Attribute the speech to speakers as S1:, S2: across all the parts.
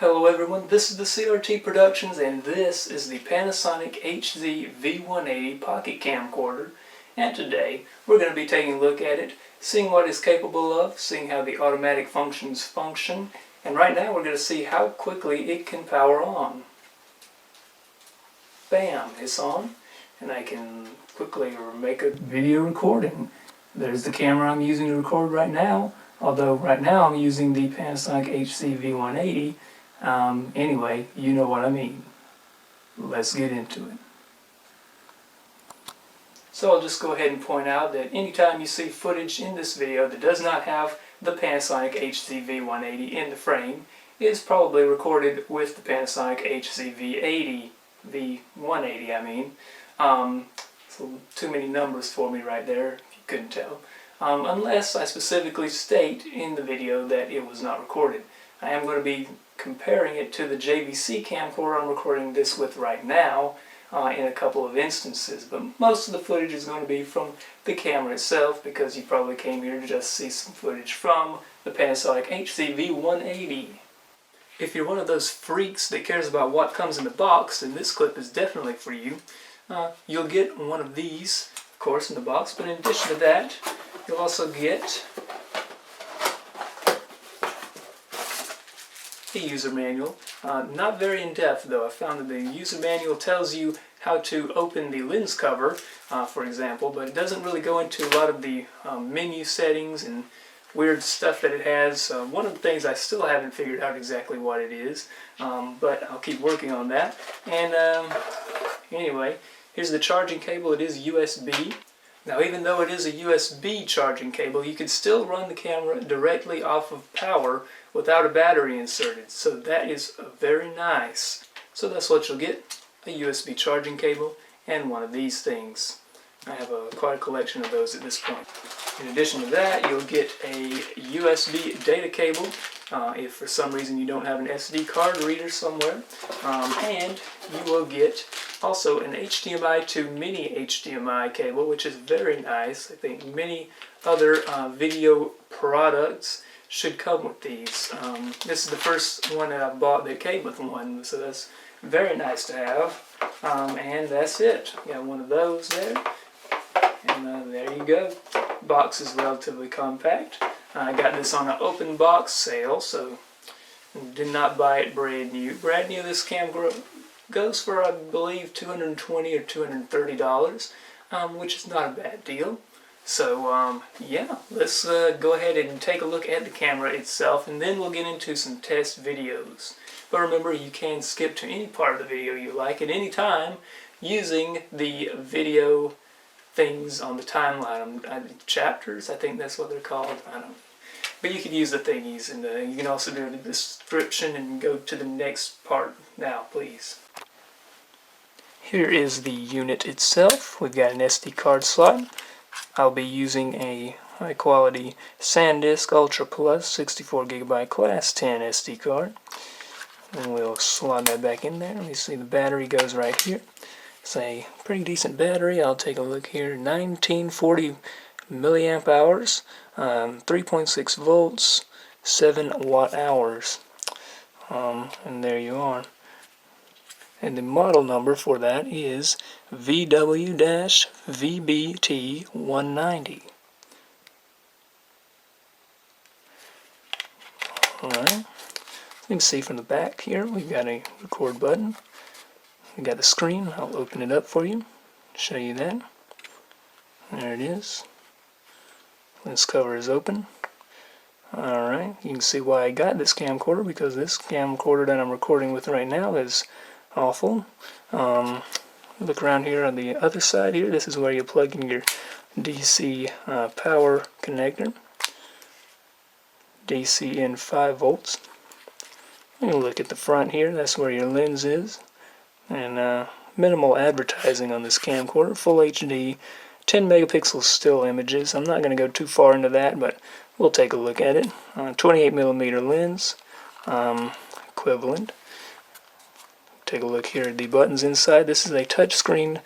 S1: Hello everyone, this is the CRT Productions and this is the Panasonic HC-V180 pocket camcorder, and today we're going to be taking a look at it, seeing what it's capable of, seeing how the automatic functions function, and right now we're going to see how quickly it can power on. Bam, it's on, and I can quickly make a video recording. There's the camera I'm using to record right now, although right now I'm using the Panasonic HC-V180. Anyway, you know what I mean. Let's get into it. So I'll just go ahead and point out that anytime you see footage in this video that does not have the Panasonic HC-V180 in the frame, it's probably recorded with the Panasonic HC-V180, V180 I mean. So too many numbers for me right there, if you couldn't tell. Unless I specifically state in the video that it was not recorded. I am going to be comparing it to the JVC camcorder I'm recording this with right now in a couple of instances, but most of the footage is going to be from the camera itself because you probably came here to just see some footage from the Panasonic HC-V180. If you're one of those freaks that cares about what comes in the box, then this clip is definitely for you. You'll get one of these, of course, in the box, but in addition to that, you'll also get the user manual. Not very in-depth though. I found that the user manual tells you how to open the lens cover, for example, but it doesn't really go into a lot of the menu settings and weird stuff that it has. One of the things I still haven't figured out exactly what it is, but I'll keep working on that. And anyway, here's the charging cable. It is USB. Now, even though it is a USB charging cable, you can still run the camera directly off of power without a battery inserted. So that is very nice. So that's what you'll get, a USB charging cable and one of these things. I have quite a collection of those at this point. In addition to that, you'll get a USB data cable if for some reason you don't have an SD card reader somewhere. And you will get also an HDMI to mini HDMI cable, which is very nice. I think many other video products should come with these. This is the first one that I bought that came with one, so that's very nice to have. And that's it. Got one of those there. And there you go. Box is relatively compact. I got this on an open box sale, so did not buy it brand new. Brand new, this camera goes for, I believe, $220 or $230, which is not a bad deal. So yeah, let's go ahead and take a look at the camera itself, and then we'll get into some test videos. But remember, you can skip to any part of the video you like at any time using the video things on the timeline. Chapters, I think that's what they're called. I don't know. But you can use the thingies, and you can also do the description and go to the next part now, please. Here is the unit itself. We've got an SD card slot. I'll be using a high quality SanDisk Ultra Plus 64GB Class 10 SD card. And we'll slot that back in there. Let me see, the battery goes right here. It's a pretty decent battery. I'll take a look here. 1940 milliamp hours, 3.6 volts, 7 watt hours. And there you are. And the model number for that is VW-VBT190. Alright, you can see from the back here we've got a record button. We've got the screen. I'll open it up for you, show you that. There it is. This cover is open. Alright, you can see why I got this camcorder, because this camcorder that I'm recording with right now is awful. Look around here on the other side here. This is where you plug in your DC power connector. DC in 5 volts. You look at the front here. That's where your lens is. And minimal advertising on this camcorder. Full HD, 10 megapixel still images. I'm not going to go too far into that, but we'll take a look at it. 28mm lens, equivalent. Take a look here at the buttons inside. This is a touchscreen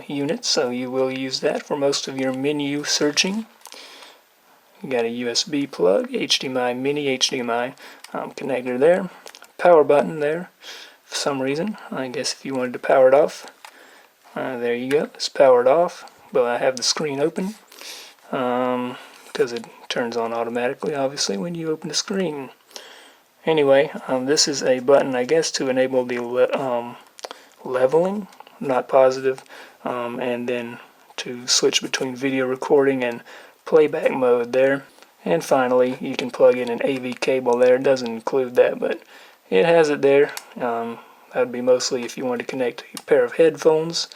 S1: unit, so you will use that for most of your menu searching. You got a USB plug, HDMI, mini HDMI connector there. power button there for some reason. I guess if you wanted to power it off. There you go, it's powered off, but I have the screen open because it turns on automatically, obviously, when you open the screen. Anyway, this is a button, I guess, to enable the leveling, not positive, and then to switch between video recording and playback mode there. And finally, you can plug in an AV cable there. It doesn't include that, but it has it there. That would be mostly if you want to connect a pair of headphones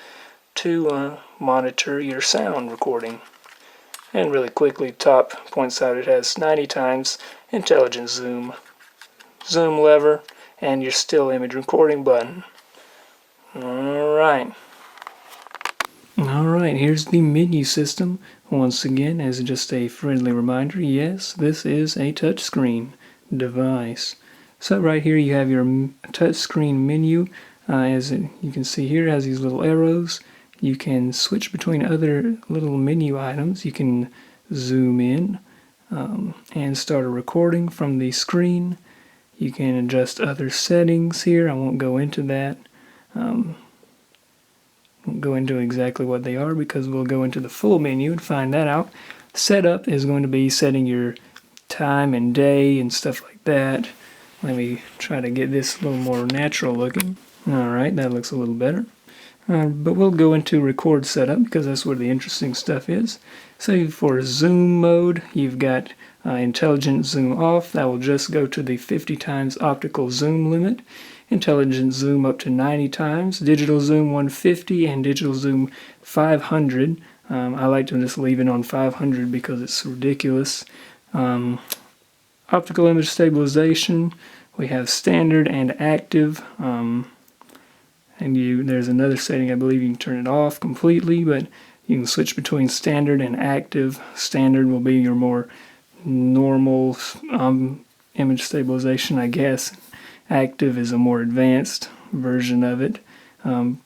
S1: to monitor your sound recording. And really quickly, top points out it has 90 times intelligent zoom lever, and your still image recording button. Alright, here's the menu system. Once again, as just a friendly reminder, yes, this is a touchscreen device. So right here you have your touchscreen menu. You can see here, it has these little arrows. You can switch between other little menu items. You can zoom in and start a recording from the screen. You can adjust other settings here. I won't go into that. Won't go into exactly what they are because we'll go into the full menu and find that out. Setup is going to be setting your time and day and stuff like that. Let me try to get this a little more natural looking. Alright, that looks a little better. But we'll go into record setup because that's where the interesting stuff is. So for zoom mode, you've got intelligent zoom off. That will just go to the 50 times optical zoom limit. Intelligent zoom up to 90 times. Digital zoom 150 and digital zoom 500. I like to just leave it on 500 because it's ridiculous. Optical image stabilization. We have standard and active. There's another setting, I believe you can turn it off completely, but you can switch between standard and active. Standard will be your more normal image stabilization, I guess. Active is a more advanced version of it.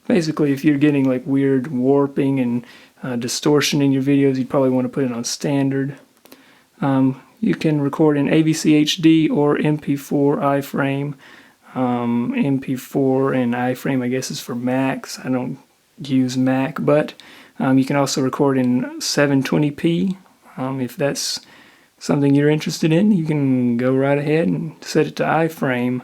S1: Basically, if you're getting like weird warping and distortion in your videos, you'd probably want to put it on standard. You can record in AVC HD or MP4 iframe. MP4 and iframe, I guess, is for Macs. I don't use Mac, but you can also record in 720p. If that's something you're interested in, you can go right ahead and set it to iframe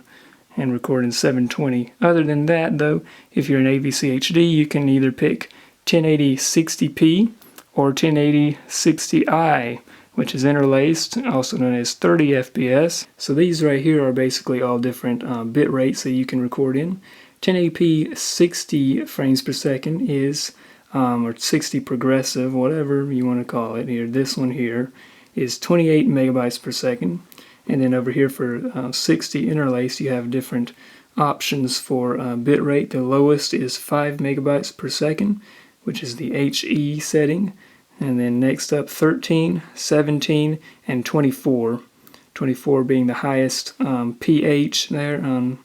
S1: and record in 720. Other than that, though, if you're in AVC HD, you can either pick 1080 60p or 1080 60i, which is interlaced, also known as 30 FPS. So these right here are basically all different bit rates that you can record in. 1080p 60 frames per second is, or 60 progressive, whatever you want to call it here. This one here is 28 megabytes per second. And then over here for 60 interlaced, you have different options for bit rate. The lowest is 5 megabytes per second, which is the HE setting. And then next up 13, 17, and 24. 24 being the highest pH there on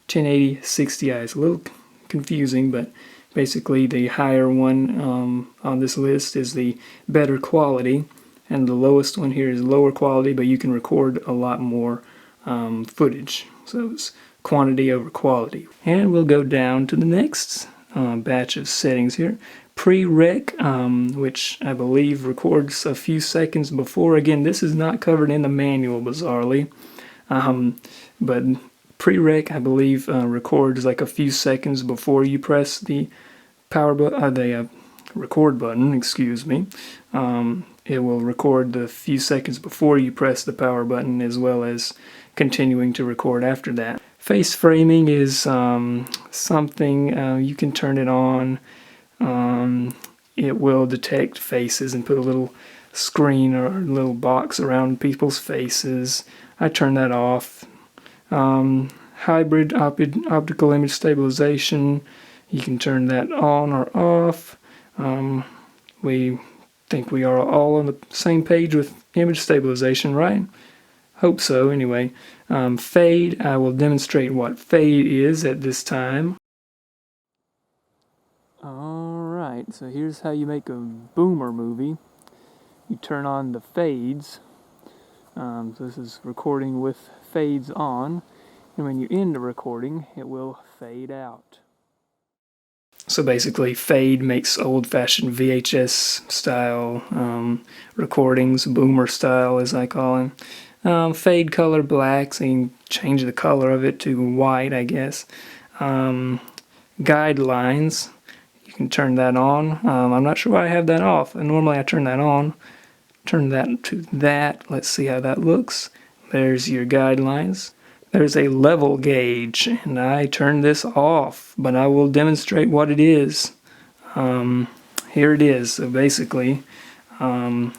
S1: 1080 60i. It's a little confusing, but basically the higher one on this list is the better quality, and the lowest one here is lower quality, but you can record a lot more footage. So it's quantity over quality. And we'll go down to the next batch of settings here. Pre-rec, which I believe records a few seconds before. Again, this is not covered in the manual, bizarrely. But pre-rec, I believe, records like a few seconds before you press the record button, excuse me. It will record the few seconds before you press the power button, as well as continuing to record after that. Face framing is something you can turn it on. It will detect faces and put a little screen or a little box around people's faces. I turn that off. Hybrid optical image stabilization, you can turn that on or off. We think we are all on the same page with image stabilization, right? Hope so, anyway. Fade, I will demonstrate what fade is at this time. Alright, so here's how you make a boomer movie. You turn on the fades. So this is recording with fades on. and when you end the recording, it will fade out. So basically, fade makes old-fashioned VHS style recordings, boomer style as I call them. Fade color black, so you can change the color of it to white, I guess. Guidelines, you can turn that on. I'm not sure why I have that off. Normally I turn that on. Turn that to that. Let's see how that looks. There's your guidelines. There's a level gauge, and I turned this off, but I will demonstrate what it is. Here it is. So basically, kind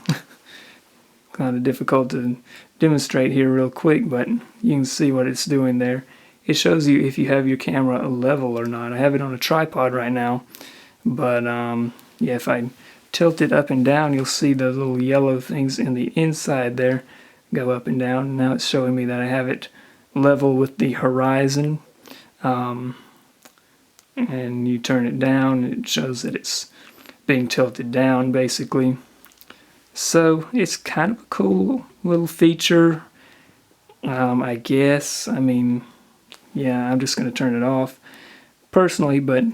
S1: of difficult to demonstrate here real quick, but you can see what it's doing there. It shows you if you have your camera level or not. I have it on a tripod right now, but yeah, if I tilt it up and down, you'll see those little yellow things in the inside there go up and down. Now it's showing me that I have it level with the horizon, and you turn it down, it shows that it's being tilted down basically. So it's kind of a cool little feature, I guess. I mean, yeah, I'm just going to turn it off personally, but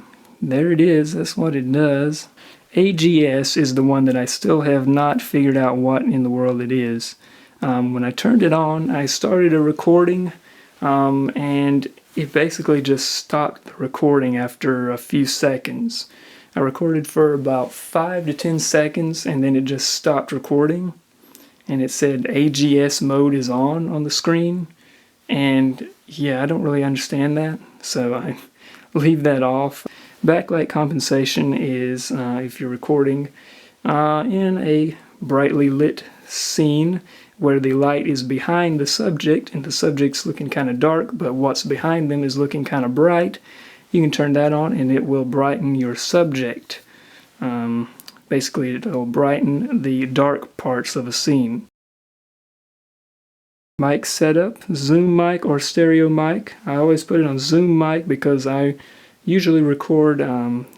S1: there it is. That's what it does. AGS is the one that I still have not figured out what in the world it is. When I turned it on, I started a recording, and it basically just stopped the recording after a few seconds. I recorded for about 5 to 10 seconds, and then it just stopped recording, and it said AGS mode is on the screen. And yeah, I don't really understand that, so I leave that off. Backlight compensation is if you're recording in a brightly lit scene where the light is behind the subject and the subject's looking kind of dark, but what's behind them is looking kind of bright. You can turn that on and it will brighten your subject. Basically, it will brighten the dark parts of a scene. Mic setup, zoom mic or stereo mic. I always put it on zoom mic because I usually record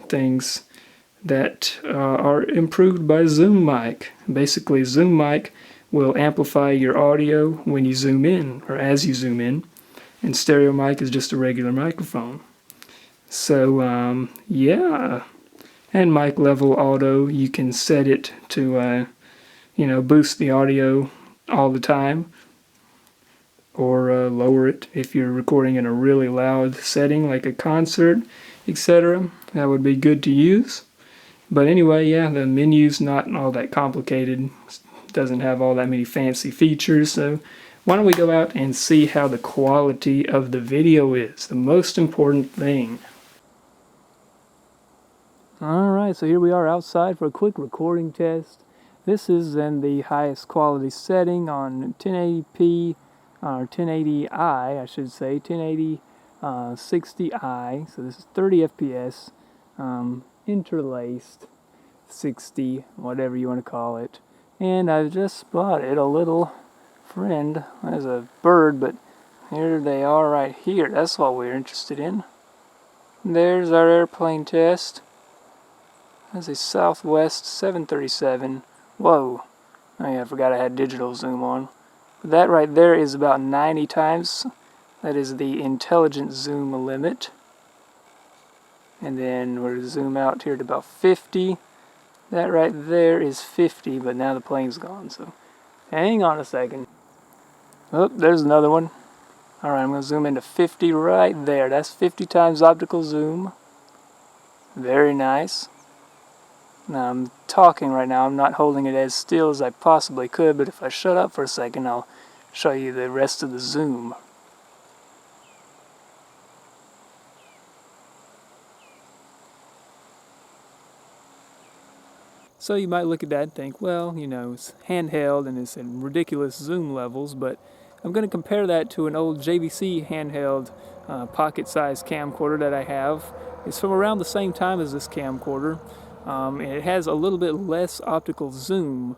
S1: things that are improved by zoom mic. Basically, zoom mic will amplify your audio when you zoom in or as you zoom in, and stereo mic is just a regular microphone. So yeah, and mic level auto, you can set it to boost the audio all the time, or lower it if you're recording in a really loud setting like a concert, etc. That would be good to use. But anyway, yeah, the menu's not all that complicated. Doesn't have all that many fancy features. So why don't we go out and see how the quality of the video is, the most important thing. Alright, so here we are outside for a quick recording test. This is in the highest quality setting on 1080p, or 1080i, I should say, 1080 60i, so this is 30 FPS, interlaced 60, whatever you want to call it. And I've just spotted a little friend. There's a bird, but here they are right here. That's what we're interested in. There's our airplane test. That's a Southwest 737. Whoa. Oh yeah, I forgot I had digital zoom on. That right there is about 90 times. That is the intelligent zoom limit. And then we're going to zoom out here to about 50. That right there is 50, but now the plane's gone, so hang on a second. Oh, there's another one. Alright, I'm going to zoom into 50 right there. That's 50 times optical zoom. Very nice. Now I'm talking right now. I'm not holding it as still as I possibly could, but if I shut up for a second, I'll show you the rest of the zoom. So you might look at that and think, well, you know, it's handheld and it's in ridiculous zoom levels, but I'm going to compare that to an old JVC handheld pocket-sized camcorder that I have. It's from around the same time as this camcorder, and it has a little bit less optical zoom,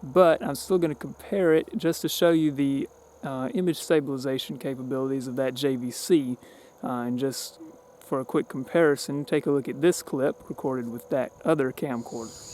S1: but I'm still going to compare it just to show you the image stabilization capabilities of that JVC, and just for a quick comparison, take a look at this clip recorded with that other camcorder.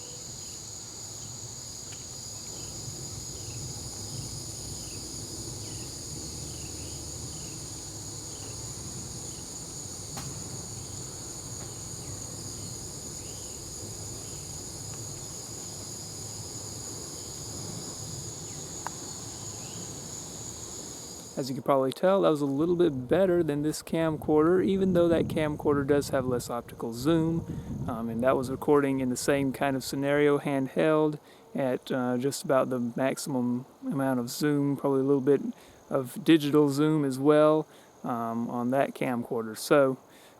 S1: As you can probably tell, that was a little bit better than this camcorder, even though that camcorder does have less optical zoom. And that was recording in the same kind of scenario, handheld, at just about the maximum amount of zoom, probably a little bit of digital zoom as well on that camcorder. So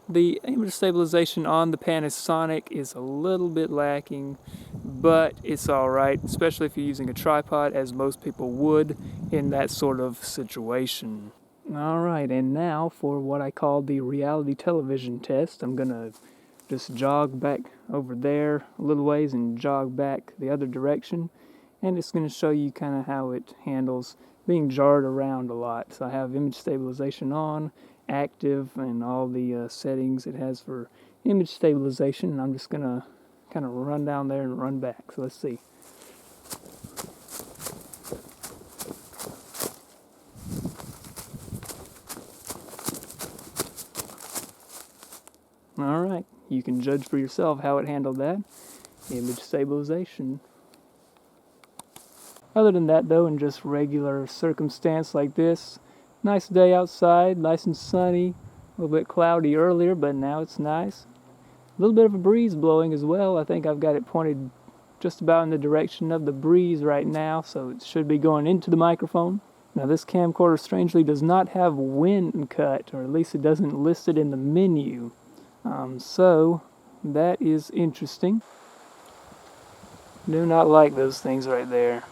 S1: the image stabilization on the Panasonic is a little bit lacking, but it's alright, especially if you're using a tripod, as most people would in that sort of situation. Alright, and now for what I call the reality television test. I'm gonna just jog back over there a little ways and jog back the other direction, and it's going to show you kind of how it handles being jarred around a lot. So I have image stabilization on, active, and all the settings it has for image stabilization, and I'm just going to kind of run down there and run back. So let's see. Alright, you can judge for yourself how it handled that. Image stabilization. Other than that though, in just regular circumstance like this, nice day outside, nice and sunny, a little bit cloudy earlier, but now it's nice. A little bit of a breeze blowing as well. I think I've got it pointed just about in the direction of the breeze right now, so it should be going into the microphone. Now this camcorder strangely does not have wind cut, or at least it doesn't list it in the menu. So that is interesting. Do not like those things right there.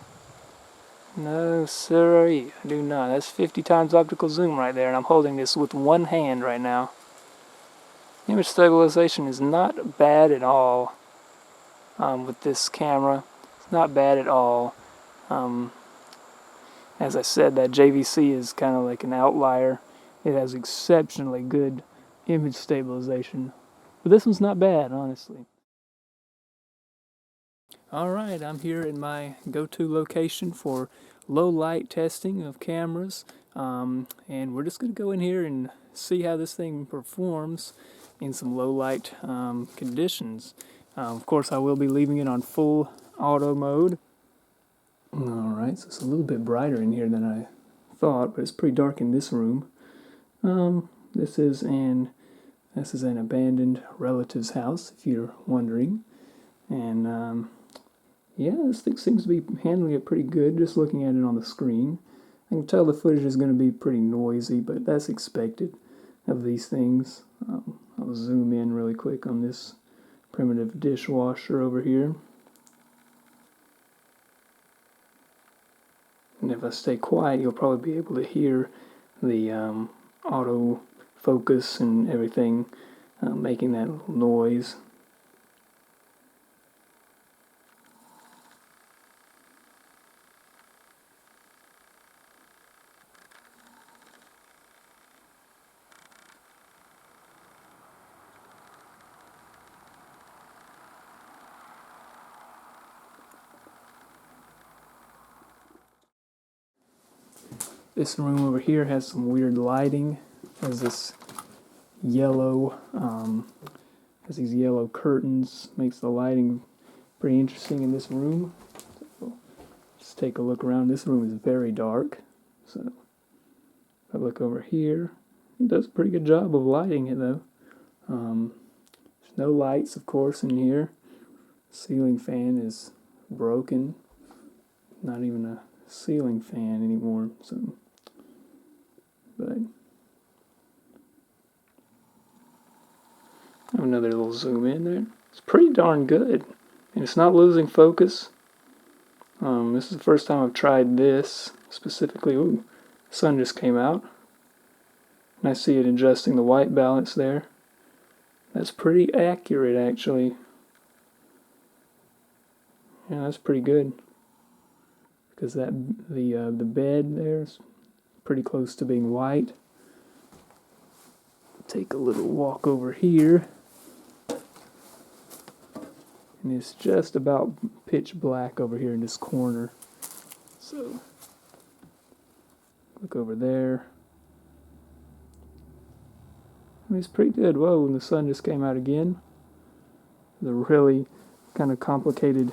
S1: No sirree, I do not. That's 50 times optical zoom right there, and I'm holding this with one hand right now. Image stabilization is not bad at all with this camera. It's not bad at all. As I said, that JVC is kind of like an outlier. It has exceptionally good image stabilization. But this one's not bad, honestly. Alright, I'm here in my go-to location for low light testing of cameras, and we're just going to go in here and see how this thing performs in some low light conditions. Of course, I will be leaving it on full auto mode. Alright, so it's a little bit brighter in here than I thought, but it's pretty dark in this room. This is an abandoned relative's house, if you're wondering. And yeah, this thing seems to be handling it pretty good, just looking at it on the screen. I can tell the footage is going to be pretty noisy, but that's expected of these things. I'll zoom in really quick on this primitive dishwasher over here. And if I stay quiet, you'll probably be able to hear the auto focus and everything making that little noise. This room over here has some weird lighting. Has this yellow, has these yellow curtains. Makes the lighting pretty interesting in this room. So just take a look around. This room is very dark. So if I look over here, it does a pretty good job of lighting it though. There's no lights, of course, in here. Ceiling fan is broken. Not even a ceiling fan anymore. So, but I have another little zoom in there. It's pretty darn good, and it's not losing focus. This is the first time I've tried this specifically. Ooh, the sun just came out, and I see it adjusting the white balance there. That's pretty accurate, actually. Yeah, that's pretty good. Because that the bed there is pretty close to being white. Take a little walk over here, and it's just about pitch black over here in this corner. So look over there. I mean, it's pretty good. Whoa, and the sun just came out again. The really kind of complicated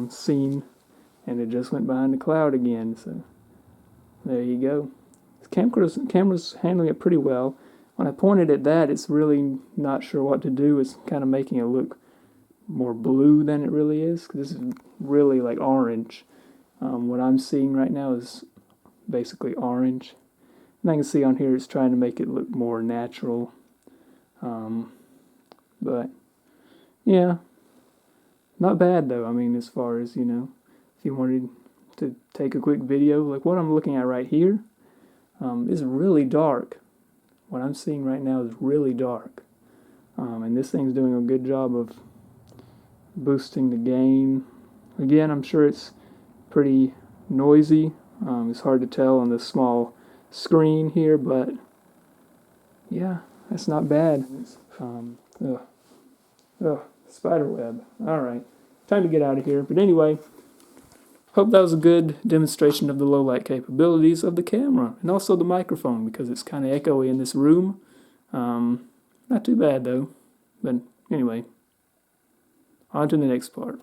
S1: scene. And it just went behind the cloud again, so there you go. It's The camera's handling it pretty well. When I pointed at that, it's really not sure what to do. It's kind of making it look more blue than it really is. 'Cause this is really like orange. What I'm seeing right now is basically orange. And I can see on here it's trying to make it look more natural. But yeah, not bad though. I mean, as far as, you know, if you wanted to take a quick video, like what I'm looking at right here, is really dark. What I'm seeing right now is really dark. And this thing's doing a good job of boosting the gain. Again, I'm sure it's pretty noisy. It's hard to tell on this small screen here, but yeah, that's not bad. Spider web. Alright, time to get out of here. But anyway, hope that was a good demonstration of the low light capabilities of the camera and also the microphone, because it's kind of echoey in this room. Not too bad though. But anyway, on to the next part.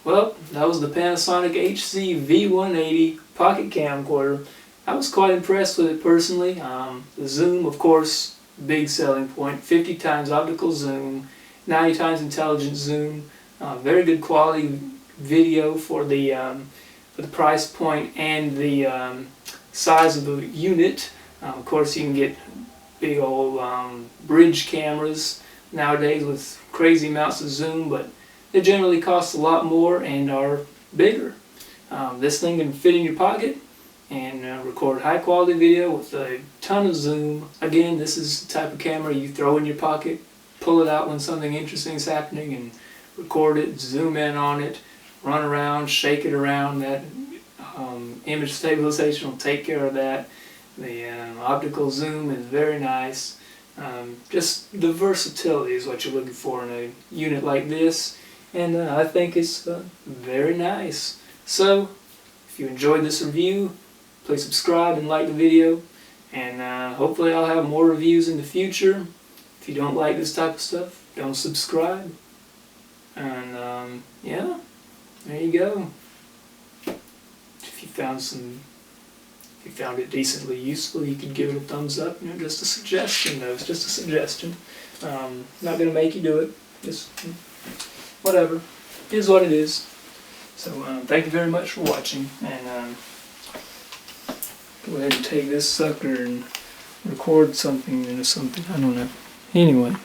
S1: Well, that was the Panasonic HC-V180 pocket camcorder. I was quite impressed with it personally. The zoom, of course, big selling point. 50 times optical zoom, 90 times intelligent zoom. Very good quality video for the price point and the size of the unit. Of course, you can get big old bridge cameras nowadays with crazy amounts of zoom, but they generally cost a lot more and are bigger. This thing can fit in your pocket and record high quality video with a ton of zoom. Again, this is the type of camera you throw in your pocket, pull it out when something interesting is happening, and record it, zoom in on it, run around, shake it around. That image stabilization will take care of that. The optical zoom is very nice. Just the versatility is what you're looking for in a unit like this. And I think it's very nice. So, if you enjoyed this review, please subscribe and like the video. And hopefully I'll have more reviews in the future. If you don't like this type of stuff, don't subscribe. And yeah, there you go. If you found it decently useful, you could give it a thumbs up. You know, just a suggestion though. It's just a suggestion. Not going to make you do it. Just whatever. It is what it is. So thank you very much for watching, and go ahead and take this sucker and record something into something. I don't know. Anyway.